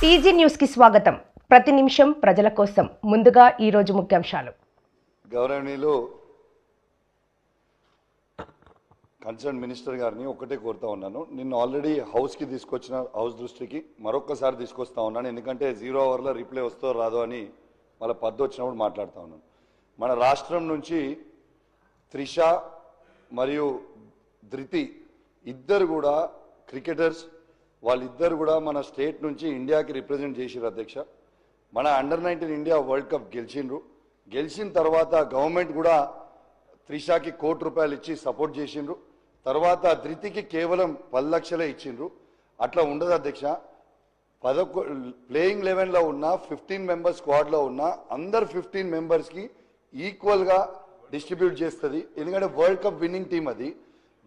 TG news కి స్వాగతం. ప్రతి నిమిషం ప్రజల కోసం. ముందుగా ఈ రోజు ముఖ్యాంశాలు. గౌరవనీయులు కన్సర్న్ మినిస్టర్ గారిని ఒకటే కోరుతా ఉన్నాను. నిన్న ఆల్రెడీ హౌస్కి తీసుకొచ్చిన హౌస్ దృష్టికి మరొకసారి తీసుకొస్తా ఉన్నాను. ఎందుకంటే 0 అవర్లో రిప్లై వస్తో రాదో అని మళ్ళీ పద్దు వచ్చినప్పుడు మాట్లాడుతూ ఉన్నాను. మన రాష్ట్రం నుంచి త్రిష మరియు ధృతి ఇద్దరు కూడా క్రికెటర్స్. వాళ్ళిద్దరు కూడా మన స్టేట్ నుంచి ఇండియాకి రిప్రజెంట్ చేసిరు అధ్యక్ష. మన అండర్-19 ఇండియా వరల్డ్ కప్ గెలిచిండ్రు. గెలిచిన తర్వాత గవర్నమెంట్ కూడా త్రిషాకి ₹1 కోటి ఇచ్చి సపోర్ట్ చేసిండ్రు. తర్వాత ధృతికి కేవలం 10 లక్షలే ఇచ్చిండ్రు. అట్లా ఉండదు అధ్యక్ష. ప్లేయింగ్ 11లో ఉన్న 15 మెంబర్స్ స్క్వాడ్లో ఉన్న అందరు 15 మెంబర్స్కి ఈక్వల్గా డిస్ట్రిబ్యూట్ చేస్తుంది. ఎందుకంటే వరల్డ్ కప్ విన్నింగ్ టీం అది.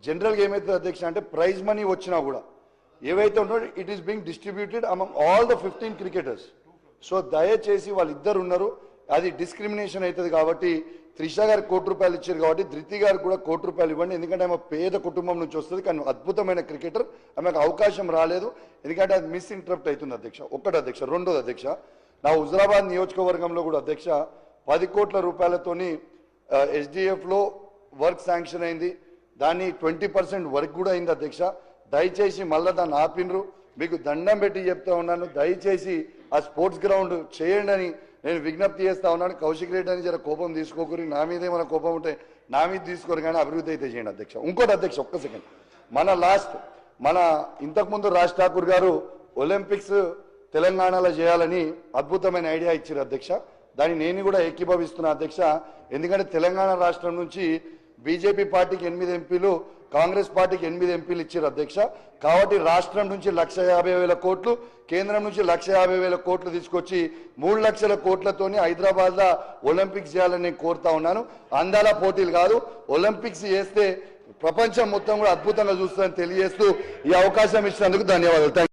జనరల్గా ఏమవుతుంది అధ్యక్ష అంటే ప్రైజ్ మనీ వచ్చినా కూడా ఏవైతే ఉన్నారో it is being distributed among all the 15 cricketers. So దయచేసి వాళ్ళిద్దరు ఉన్నారు, అది డిస్క్రిమినేషన్ అవుతుంది. కాబట్టి త్రిష గారికి ₹1 కోటి ఇచ్చారు కాబట్టి ధృతి గారికి కూడా ₹1 కోటి ఇవ్వండి. ఎందుకంటే ఆమె పేద కుటుంబం నుంచి వస్తుంది, కానీ అద్భుతమైన క్రికెటర్. ఆమెకు అవకాశం రాలేదు, ఎందుకంటే అది మిస్ ఇంటరప్ట్ అవుతుంది అధ్యక్ష. ఒకటి అధ్యక్ష. రెండోది అధ్యక్ష, నా హుజరాబాద్ నియోజకవర్గంలో కూడా అధ్యక్ష ₹10 కోట్లతోని SDFలో వర్క్ శాంక్షన్ అయింది. దాన్ని 20% వర్క్ కూడా అయింది అధ్యక్ష. దయచేసి మళ్ళీ దాన్ని ఆపినరు. మీకు దండం పెట్టి చెప్తా ఉన్నాను, దయచేసి ఆ స్పోర్ట్స్ గ్రౌండ్ చేయండి అని నేను విజ్ఞప్తి చేస్తా ఉన్నాను. కౌశిక్ రెడ్డి అని జర కోపం తీసుకోకూరి, నా మీద ఏమైనా కోపం ఉంటే నా మీద తీసుకోరు, కానీ అభివృద్ధి అయితే చేయండి అధ్యక్ష. ఇంకోటి అధ్యక్ష, ఒక్క సెకండ్. మన ఇంతకుముందు రాజ్ ఠాకూర్ గారు ఒలింపిక్స్ తెలంగాణలో చేయాలని అద్భుతమైన ఐడియా ఇచ్చారు అధ్యక్ష. దాన్ని నేను కూడా ఏకీభవిస్తున్నా అధ్యక్ష. ఎందుకంటే తెలంగాణ రాష్ట్రం నుంచి బీజేపీ పార్టీకి 8 ఎంపీలు, కాంగ్రెస్ పార్టీకి 8 ఎంపీలు ఇచ్చారు అధ్యక్ష. కాబట్టి రాష్ట్రం నుంచి 1,50,000 కోట్లు, కేంద్రం నుంచి 1,50,000 కోట్లు తీసుకొచ్చి 3 లక్షల కోట్లతోని హైదరాబాద్లో ఒలింపిక్స్ చేయాలని నేను కోరుతా ఉన్నాను. అందాల పోటీలు కాదు, ఒలింపిక్స్ చేస్తే ప్రపంచం మొత్తం కూడా అద్భుతంగా చూస్తుందని తెలియజేస్తూ ఈ అవకాశం ఇచ్చినందుకు ధన్యవాదాలు.